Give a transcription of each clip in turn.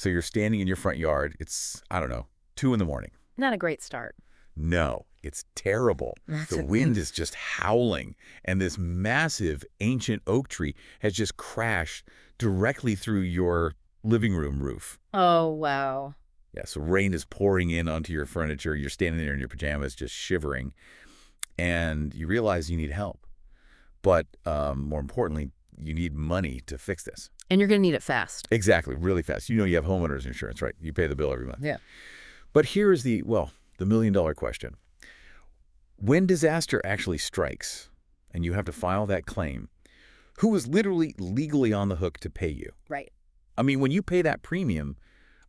So you're standing in your front yard. It's, I don't know, 2 in the morning. Not a great start. No, it's terrible. The wind is just howling, and this massive ancient oak tree has just crashed directly through your living room roof. Oh, wow. Yeah, so rain is pouring in onto your furniture. You're standing there in your pajamas just shivering, and you realize you need help. But more importantly, you need money to fix this. And you're going to need it fast. Exactly, really fast. You know you have homeowners insurance, right? You pay the bill every month. Yeah. But here is the million-dollar question. When disaster actually strikes and you have to file that claim, who is literally legally on the hook to pay you? Right. I mean, when you pay that premium,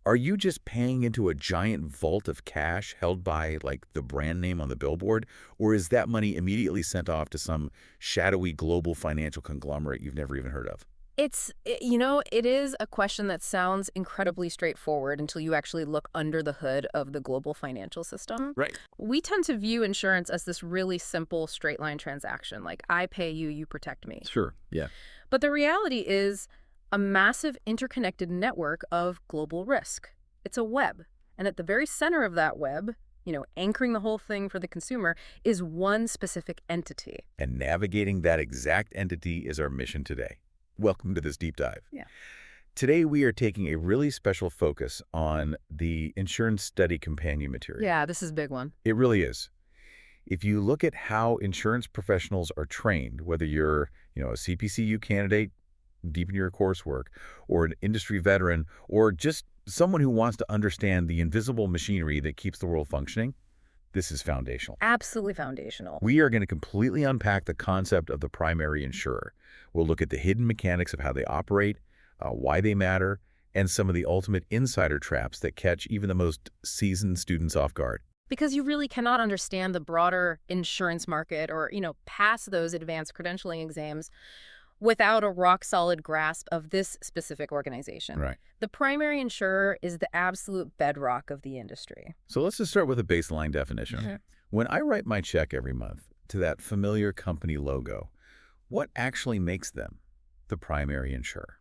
are you just paying into a giant vault of cash held by, like, the brand name on the billboard? Or is that money immediately sent off to some shadowy global financial conglomerate you've never even heard of? It is a question that sounds incredibly straightforward until you actually look under the hood of the global financial system. Right. We tend to view insurance as this really simple straight line transaction, like I pay you, you protect me. Sure, yeah. But the reality is a massive interconnected network of global risk. It's a web. And at the very center of that web, anchoring the whole thing for the consumer, is one specific entity. And navigating that exact entity is our mission today. Welcome to this deep dive. Yeah. Today, we are taking a really special focus on the insurance study companion material. Yeah, this is a big one. It really is. If you look at how insurance professionals are trained, whether you're, a CPCU candidate deep in your coursework, or an industry veteran, or just someone who wants to understand the invisible machinery that keeps the world functioning, this is foundational. Absolutely foundational. We are going to completely unpack the concept of the primary insurer. We'll look at the hidden mechanics of how they operate, why they matter, and some of the ultimate insider traps that catch even the most seasoned students off guard. Because you really cannot understand the broader insurance market or, pass those advanced credentialing exams without a rock-solid grasp of this specific organization. Right. The primary insurer is the absolute bedrock of the industry. So let's just start with a baseline definition. Mm-hmm. When I write my check every month to that familiar company logo, what actually makes them the primary insurer?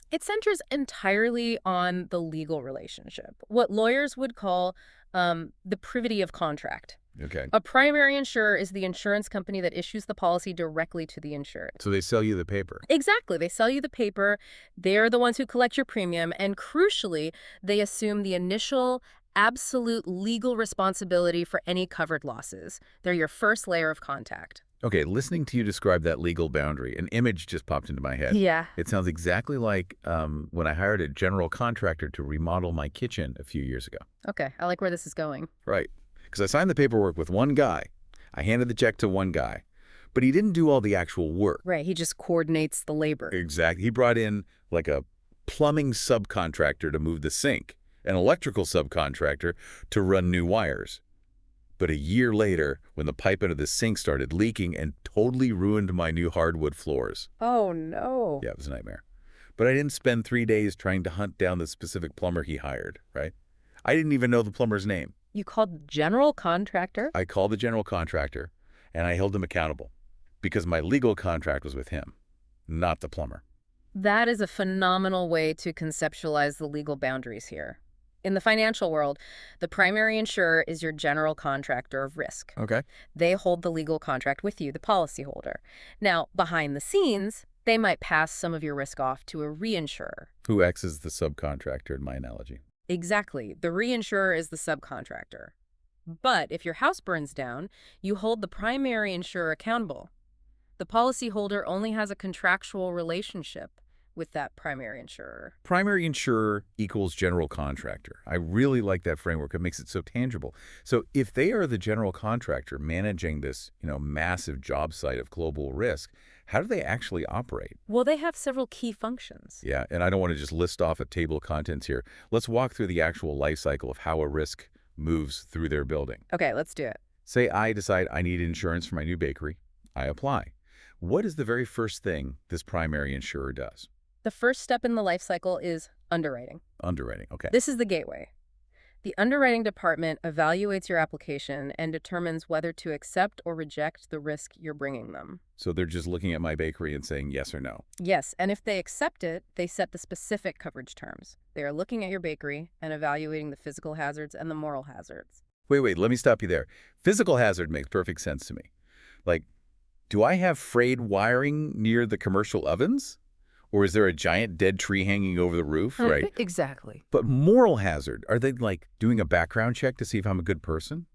It centers entirely on the legal relationship, what lawyers would call the privity of contract. Okay. A primary insurer is the insurance company that issues the policy directly to the insured. So they sell you the paper. Exactly. They sell you the paper. They're the ones who collect your premium. And crucially, they assume the initial absolute legal responsibility for any covered losses. They're your first layer of contact. Okay, listening to you describe that legal boundary, an image just popped into my head. Yeah. It sounds exactly like when I hired a general contractor to remodel my kitchen a few years ago. Okay. I like where this is going. Right. Because I signed the paperwork with one guy. I handed the check to one guy. But he didn't do all the actual work. Right. He just coordinates the labor. Exactly. He brought in like a plumbing subcontractor to move the sink, an electrical subcontractor to run new wires. But a year later, when the pipe under the sink started leaking and totally ruined my new hardwood floors. Oh, no. Yeah, it was a nightmare. But I didn't spend 3 days trying to hunt down the specific plumber he hired, right? I didn't even know the plumber's name. You called the general contractor? I called the general contractor, and I held him accountable because my legal contract was with him, not the plumber. That is a phenomenal way to conceptualize the legal boundaries here. In the financial world, the primary insurer is your general contractor of risk. Okay. They hold the legal contract with you, the policyholder. Now, behind the scenes, they might pass some of your risk off to a reinsurer. Who acts as the subcontractor in my analogy? Exactly. The reinsurer is the subcontractor. But if your house burns down, you hold the primary insurer accountable. The policyholder only has a contractual relationship with that primary insurer. Primary insurer equals general contractor. I really like that framework. It makes it so tangible. So if they are the general contractor managing this, massive job site of global risk, how do they actually operate? Well, they have several key functions. Yeah, and I don't want to just list off a table of contents here. Let's walk through the actual life cycle of how a risk moves through their building. Okay, let's do it. Say I decide I need insurance for my new bakery. I apply. What is the very first thing this primary insurer does? The first step in the life cycle is underwriting. Underwriting, okay. This is the gateway. The underwriting department evaluates your application and determines whether to accept or reject the risk you're bringing them. So they're just looking at my bakery and saying yes or no. Yes, and if they accept it, they set the specific coverage terms. They are looking at your bakery and evaluating the physical hazards and the moral hazards. Wait, let me stop you there. Physical hazard makes perfect sense to me. Like, do I have frayed wiring near the commercial ovens? Or is there a giant dead tree hanging over the roof, right? Exactly. But moral hazard, are they like doing a background check to see if I'm a good person?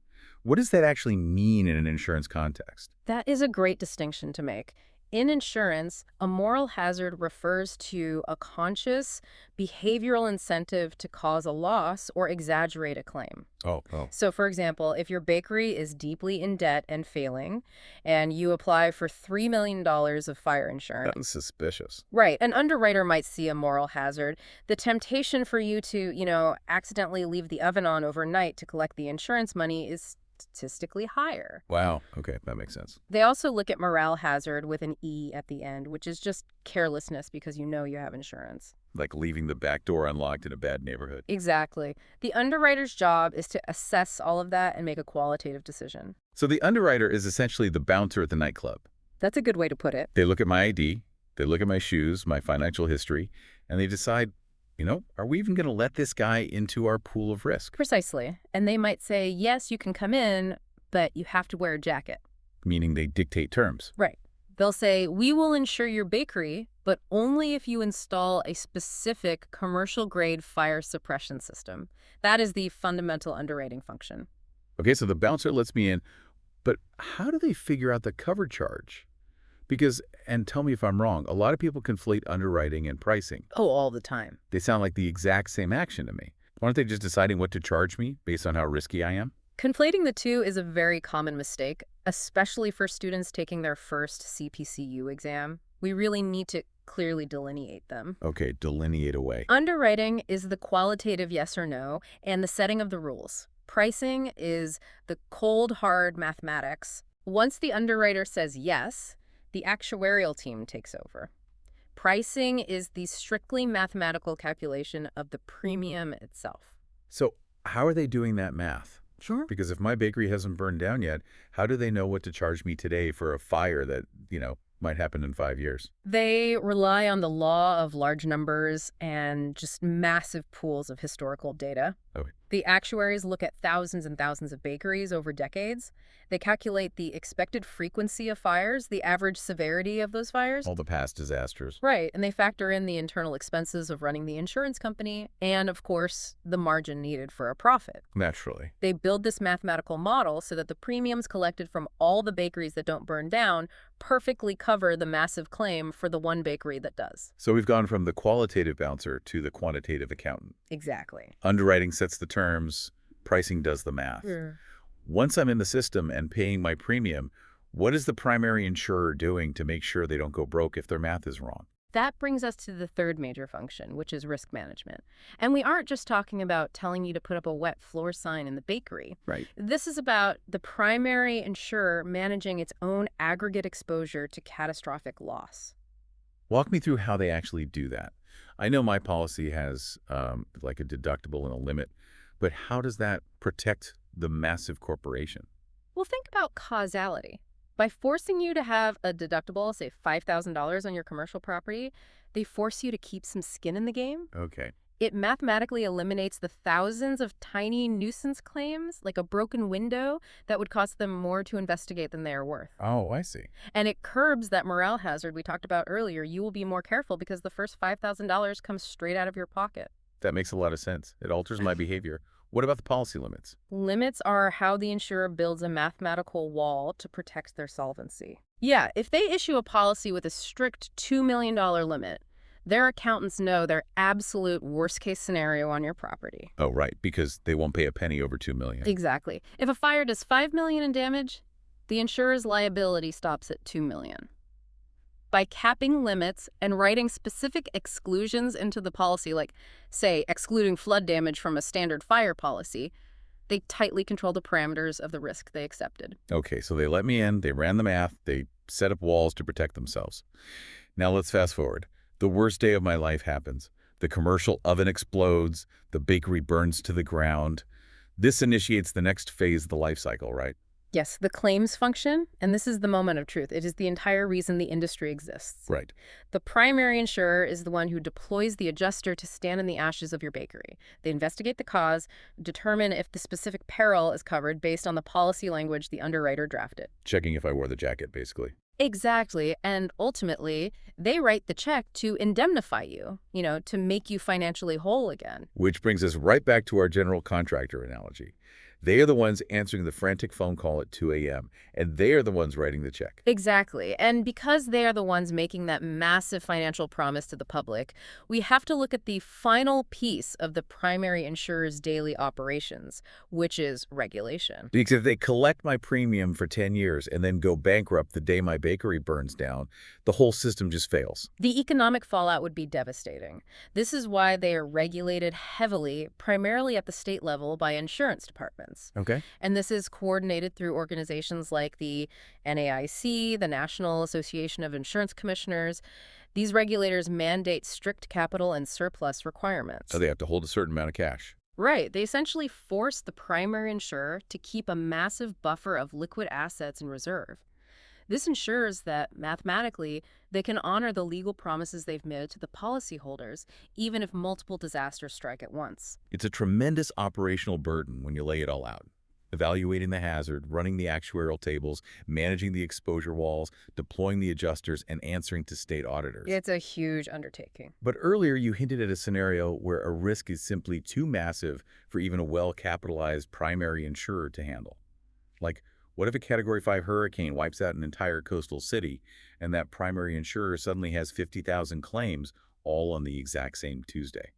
What does that actually mean in an insurance context? That is a great distinction to make. In insurance, a moral hazard refers to a conscious behavioral incentive to cause a loss or exaggerate a claim. Oh. So, for example, if your bakery is deeply in debt and failing, and you apply for $3 million of fire insurance. That's suspicious. Right. An underwriter might see a moral hazard. The temptation for you to, accidentally leave the oven on overnight to collect the insurance money is statistically higher. Wow. Okay, that makes sense. They also look at morale hazard with an E at the end, which is just carelessness because you know you have insurance. Like leaving the back door unlocked in a bad neighborhood. Exactly. The underwriter's job is to assess all of that and make a qualitative decision. So the underwriter is essentially the bouncer at the nightclub. That's a good way to put it. They look at my ID, they look at my shoes, my financial history, and they decide, are we even going to let this guy into our pool of risk? Precisely. And they might say, yes, you can come in, but you have to wear a jacket. Meaning they dictate terms. Right. They'll say, we will insure your bakery, but only if you install a specific commercial-grade fire suppression system. That is the fundamental underwriting function. Okay, so the bouncer lets me in, but how do they figure out the cover charge? Because, and tell me if I'm wrong, a lot of people conflate underwriting and pricing. Oh, all the time. They sound like the exact same action to me. Aren't they just deciding what to charge me based on how risky I am? Conflating the two is a very common mistake, especially for students taking their first CPCU exam. We really need to clearly delineate them. Okay, delineate away. Underwriting is the qualitative yes or no and the setting of the rules. Pricing is the cold, hard mathematics. Once the underwriter says yes, the actuarial team takes over. Pricing is the strictly mathematical calculation of the premium itself. So how are they doing that math? Sure. Because if my bakery hasn't burned down yet, how do they know what to charge me today for a fire that, might happen in 5 years? They rely on the law of large numbers and just massive pools of historical data. Okay. The actuaries look at thousands and thousands of bakeries over decades. They calculate the expected frequency of fires, the average severity of those fires. All the past disasters. Right, and they factor in the internal expenses of running the insurance company and, of course, the margin needed for a profit. Naturally. They build this mathematical model so that the premiums collected from all the bakeries that don't burn down perfectly cover the massive claim for the one bakery that does. So we've gone from the qualitative bouncer to the quantitative accountant. Exactly. Underwriting sets the terms, pricing does the math. Once I'm in the system and paying my premium, what is the primary insurer doing to make sure they don't go broke if their math is wrong? That brings us to the third major function, which is risk management. And we aren't just talking about telling you to put up a wet floor sign in the bakery. Right. This is about the primary insurer managing its own aggregate exposure to catastrophic loss. Walk me through how they actually do that. I know my policy has like a deductible and a limit, but how does that protect the massive corporation? Well, think about causality. By forcing you to have a deductible, say $5,000 on your commercial property, they force you to keep some skin in the game. Okay. It mathematically eliminates the thousands of tiny nuisance claims, like a broken window, that would cost them more to investigate than they are worth. Oh, I see. And it curbs that morale hazard we talked about earlier. You will be more careful because the first $5,000 comes straight out of your pocket. That makes a lot of sense. It alters my behavior. What about the policy limits? Limits are how the insurer builds a mathematical wall to protect their solvency. Yeah, if they issue a policy with a strict $2 million limit, their accountants know their absolute worst-case scenario on your property. Oh, right, because they won't pay a penny over $2 million. Exactly. If a fire does $5 million in damage, the insurer's liability stops at $2 million. By capping limits and writing specific exclusions into the policy, like, say, excluding flood damage from a standard fire policy, they tightly control the parameters of the risk they accepted. Okay, so they let me in, they ran the math, they set up walls to protect themselves. Now let's fast forward. The worst day of my life happens. The commercial oven explodes, the bakery burns to the ground. This initiates the next phase of the life cycle, right? Yes, the claims function, and this is the moment of truth. It is the entire reason the industry exists. Right. The primary insurer is the one who deploys the adjuster to stand in the ashes of your bakery. They investigate the cause, determine if the specific peril is covered based on the policy language the underwriter drafted. Checking if I wore the jacket, basically. Exactly, and ultimately, they write the check to indemnify you, to make you financially whole again. Which brings us right back to our general contractor analogy. They are the ones answering the frantic phone call at 2 a.m., and they are the ones writing the check. Exactly. And because they are the ones making that massive financial promise to the public, we have to look at the final piece of the primary insurer's daily operations, which is regulation. Because if they collect my premium for 10 years and then go bankrupt the day my bakery burns down, the whole system just fails. The economic fallout would be devastating. This is why they are regulated heavily, primarily at the state level by insurance departments. Okay. And this is coordinated through organizations like the NAIC, the National Association of Insurance Commissioners. These regulators mandate strict capital and surplus requirements. So they have to hold a certain amount of cash. Right. They essentially force the primary insurer to keep a massive buffer of liquid assets in reserve. This ensures that, mathematically, they can honor the legal promises they've made to the policyholders, even if multiple disasters strike at once. It's a tremendous operational burden when you lay it all out. Evaluating the hazard, running the actuarial tables, managing the exposure walls, deploying the adjusters, and answering to state auditors. It's a huge undertaking. But earlier you hinted at a scenario where a risk is simply too massive for even a well-capitalized primary insurer to handle. Like, what if a Category 5 hurricane wipes out an entire coastal city and that primary insurer suddenly has 50,000 claims all on the exact same Tuesday?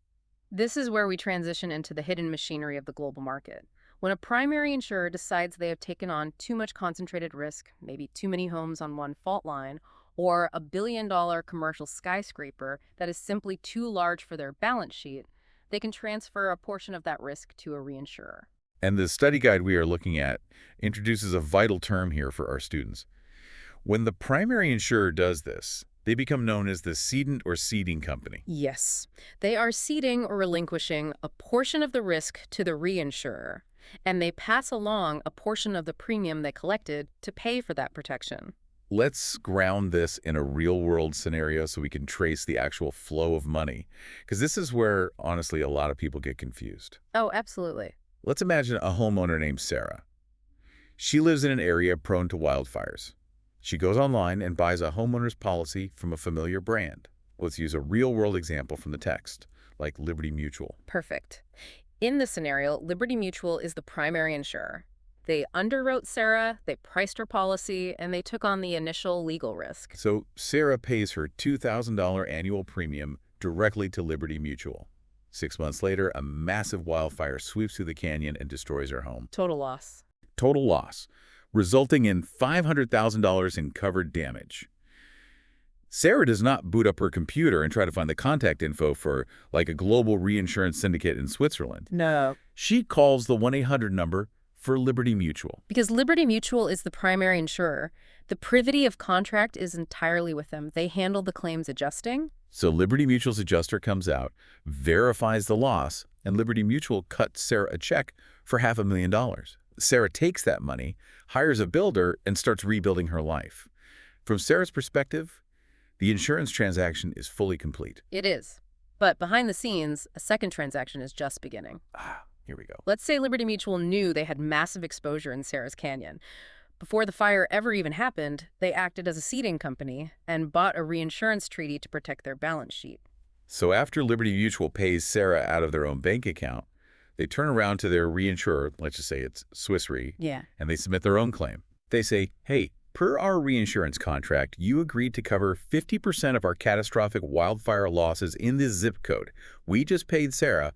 This is where we transition into the hidden machinery of the global market. When a primary insurer decides they have taken on too much concentrated risk, maybe too many homes on one fault line, or a billion-dollar commercial skyscraper that is simply too large for their balance sheet, they can transfer a portion of that risk to a reinsurer. And the study guide we are looking at introduces a vital term here for our students. When the primary insurer does this, they become known as the cedent or ceding company. Yes, they are ceding or relinquishing a portion of the risk to the reinsurer, and they pass along a portion of the premium they collected to pay for that protection. Let's ground this in a real-world scenario so we can trace the actual flow of money, because this is where, honestly, a lot of people get confused. Oh, absolutely. Let's imagine a homeowner named Sarah. She lives in an area prone to wildfires. She goes online and buys a homeowner's policy from a familiar brand. Let's use a real-world example from the text, like Liberty Mutual. Perfect. In this scenario, Liberty Mutual is the primary insurer. They underwrote Sarah, they priced her policy, and they took on the initial legal risk. So Sarah pays her $2,000 annual premium directly to Liberty Mutual. 6 months later, a massive wildfire sweeps through the canyon and destroys her home. Total loss. Total loss, resulting in $500,000 in covered damage. Sarah does not boot up her computer and try to find the contact info for, like, a global reinsurance syndicate in Switzerland. No. She calls the 1-800 number for Liberty Mutual. Because Liberty Mutual is the primary insurer, the privity of contract is entirely with them. They handle the claims adjusting. So Liberty Mutual's adjuster comes out, verifies the loss, and Liberty Mutual cuts Sarah a check for $500,000. Sarah takes that money, hires a builder, and starts rebuilding her life. From Sarah's perspective, the insurance transaction is fully complete. It is. But behind the scenes, a second transaction is just beginning. Here we go. Let's say Liberty Mutual knew they had massive exposure in Sarah's Canyon. Before the fire ever even happened, they acted as a ceding company and bought a reinsurance treaty to protect their balance sheet. So after Liberty Mutual pays Sarah out of their own bank account, they turn around to their reinsurer, let's just say it's Swiss Re, and they submit their own claim. They say, hey, per our reinsurance contract, you agreed to cover 50% of our catastrophic wildfire losses in this zip code. We just paid Sarah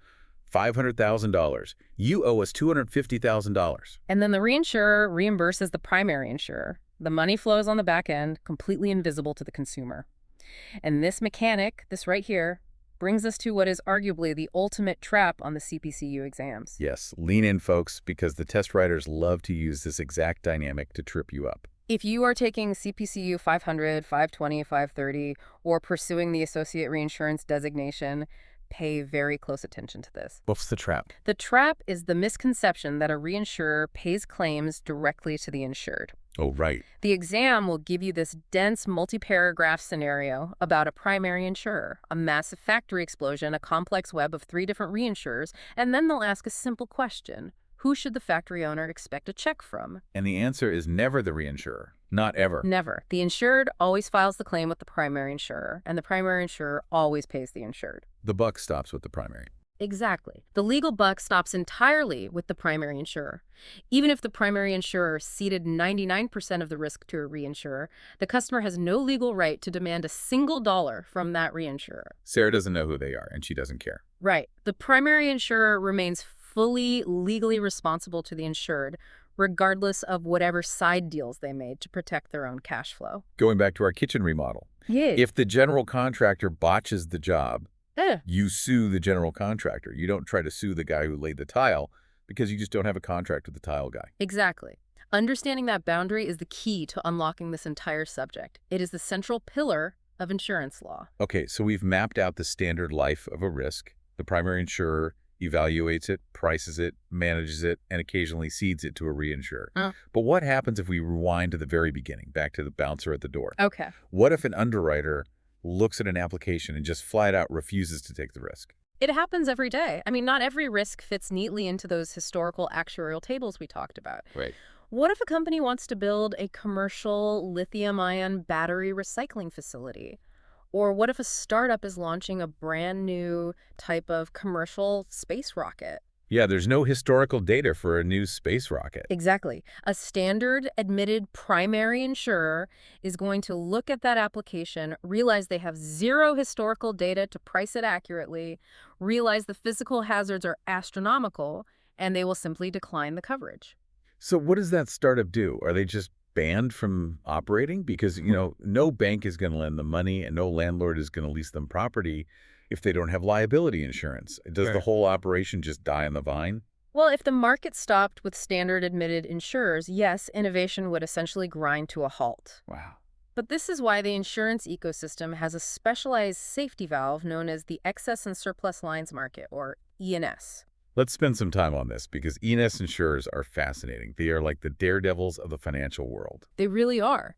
$500,000. You owe us $250,000. And then the reinsurer reimburses the primary insurer. The money flows on the back end, completely invisible to the consumer. And this mechanic, this right here, brings us to what is arguably the ultimate trap on the CPCU exams. Yes, lean in, folks, because the test writers love to use this exact dynamic to trip you up. If you are taking CPCU 500, 520, 530, or pursuing the associate reinsurance designation, pay very close attention to this. What's the trap? The trap is the misconception that a reinsurer pays claims directly to the insured. Oh, right. The exam will give you this dense multi-paragraph scenario about a primary insurer, a massive factory explosion, a complex web of 3 different reinsurers, and then they'll ask a simple question. Who should the factory owner expect a check from? And the answer is never the reinsurer. Not ever. Never. The insured always files the claim with the primary insurer, and the primary insurer always pays the insured. The buck stops with the primary. Exactly. The legal buck stops entirely with the primary insurer. Even if the primary insurer ceded 99% of the risk to a reinsurer, the customer has no legal right to demand a single dollar from that reinsurer. Sarah doesn't know who they are, and she doesn't care. Right. The primary insurer remains fully legally responsible to the insured, regardless of whatever side deals they made to protect their own cash flow. Going back to our kitchen remodel. Yeah. If the general contractor botches the job, you sue the general contractor. You don't try to sue the guy who laid the tile because you just don't have a contract with the tile guy. Exactly. Understanding that boundary is the key to unlocking this entire subject. It is the central pillar of insurance law. Okay, so we've mapped out the standard life of a risk. The primary insurer evaluates it, prices it, manages it, and occasionally cedes it to a reinsurer. But what happens if we rewind to the very beginning, back to the bouncer at the door? Okay. What if an underwriter looks at an application and just flat out refuses to take the risk? It happens every day. I mean, not every risk fits neatly into those historical actuarial tables we talked about. Right. What if a company wants to build a commercial lithium-ion battery recycling facility? Or what if a startup is launching a brand new type of commercial space rocket? Yeah, there's no historical data for a new space rocket. Exactly. A standard admitted primary insurer is going to look at that application, realize they have zero historical data to price it accurately, realize the physical hazards are astronomical, and they will simply decline the coverage. So what does that startup do? Are they just banned from operating? Because, no bank is going to lend them money and no landlord is going to lease them property if they don't have liability insurance. Does the whole operation just die on the vine? Well, if the market stopped with standard admitted insurers, yes, innovation would essentially grind to a halt. Wow. But this is why the insurance ecosystem has a specialized safety valve known as the excess and surplus lines market, or E&S. Let's spend some time on this because E&S insurers are fascinating. They are like the daredevils of the financial world. They really are.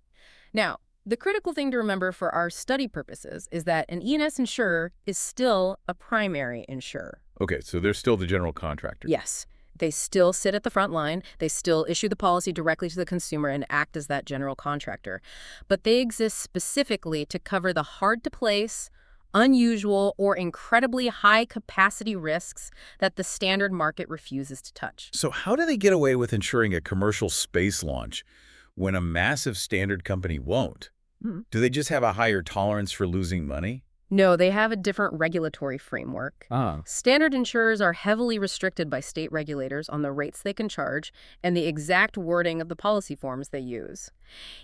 Now, the critical thing to remember for our study purposes is that an E&S insurer is still a primary insurer. Okay, so they're still the general contractor. Yes. They still sit at the front line. They still issue the policy directly to the consumer and act as that general contractor. But they exist specifically to cover the hard-to-place, unusual, or incredibly high-capacity risks that the standard market refuses to touch. So how do they get away with insuring a commercial space launch when a massive standard company won't? Do they just have a higher tolerance for losing money? No, they have a different regulatory framework. Standard insurers are heavily restricted by state regulators on the rates they can charge and the exact wording of the policy forms they use.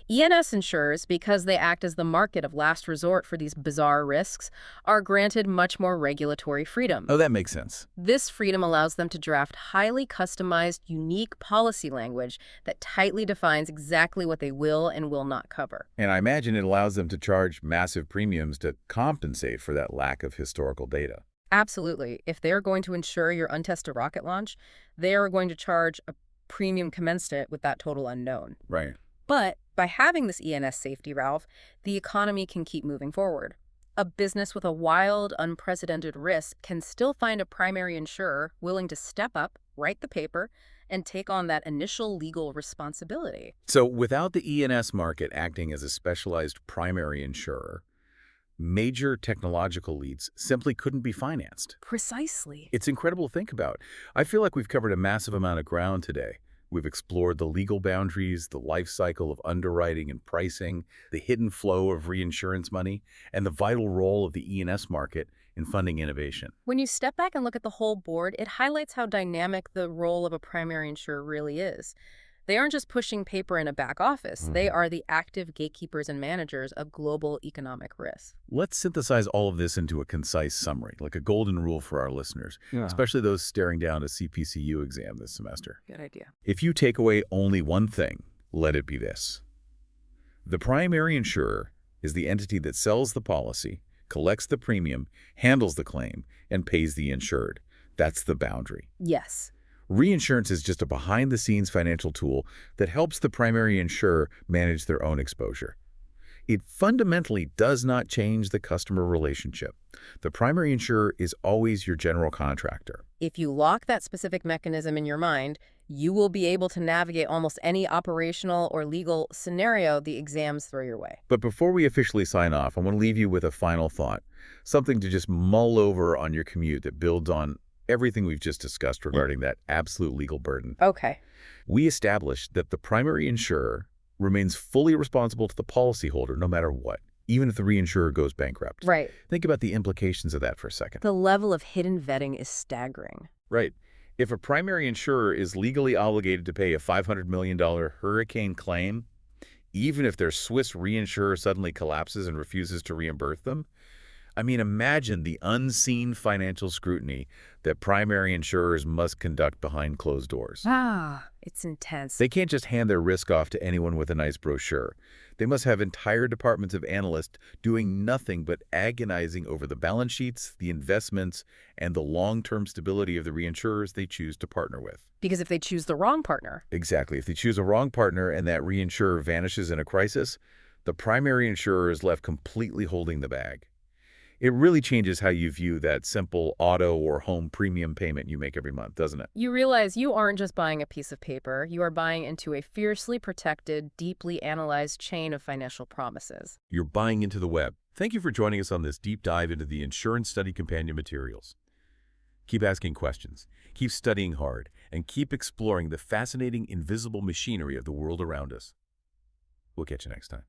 E&S insurers, because they act as the market of last resort for these bizarre risks, are granted much more regulatory freedom. Oh, that makes sense. This freedom allows them to draft highly customized, unique policy language that tightly defines exactly what they will and will not cover. And I imagine it allows them to charge massive premiums to compensate for that lack of historical data. Absolutely. If they're going to insure your untested rocket launch, they are going to charge a premium commensurate with that total unknown. Right. But by having this E&S safety valve, the economy can keep moving forward. A business with a wild, unprecedented risk can still find a primary insurer willing to step up, write the paper, and take on that initial legal responsibility. So without the E&S market acting as a specialized primary insurer, major technological leads simply couldn't be financed. Precisely. It's incredible to think about. I feel like we've covered a massive amount of ground today. We've explored the legal boundaries, the life cycle of underwriting and pricing, the hidden flow of reinsurance money, and the vital role of the E&S market in funding innovation. When you step back and look at the whole board, it highlights how dynamic the role of a primary insurer really is. They aren't just pushing paper in a back office. They are the active gatekeepers and managers of global economic risk. Let's synthesize all of this into a concise summary, like a golden rule for our listeners, especially those staring down a CPCU exam this semester. Good idea. If you take away only one thing, let it be this. The primary insurer is the entity that sells the policy collects the premium, handles the claim, and pays the insured. That's the boundary. Yes. Reinsurance is just a behind-the-scenes financial tool that helps the primary insurer manage their own exposure. It fundamentally does not change the customer relationship. The primary insurer is always your general contractor. If you lock that specific mechanism in your mind, you will be able to navigate almost any operational or legal scenario the exams throw your way. But before we officially sign off, I want to leave you with a final thought, something to just mull over on your commute that builds on everything we've just discussed regarding that absolute legal burden. Okay. We established that the primary insurer remains fully responsible to the policyholder no matter what, even if the reinsurer goes bankrupt. Right. Think about the implications of that for a second. The level of hidden vetting is staggering. Right. If a primary insurer is legally obligated to pay a $500 million hurricane claim, even if their Swiss reinsurer suddenly collapses and refuses to reimburse them, I mean, imagine the unseen financial scrutiny that primary insurers must conduct behind closed doors. It's intense. They can't just hand their risk off to anyone with a nice brochure. They must have entire departments of analysts doing nothing but agonizing over the balance sheets, the investments, and the long-term stability of the reinsurers they choose to partner with. Because if they choose the wrong partner. Exactly. If they choose a wrong partner and that reinsurer vanishes in a crisis, the primary insurer is left completely holding the bag. It really changes how you view that simple auto or home premium payment you make every month, doesn't it? You realize you aren't just buying a piece of paper. You are buying into a fiercely protected, deeply analyzed chain of financial promises. You're buying into the web. Thank you for joining us on this deep dive into the Insurance Study Companion materials. Keep asking questions, keep studying hard, and keep exploring the fascinating invisible machinery of the world around us. We'll catch you next time.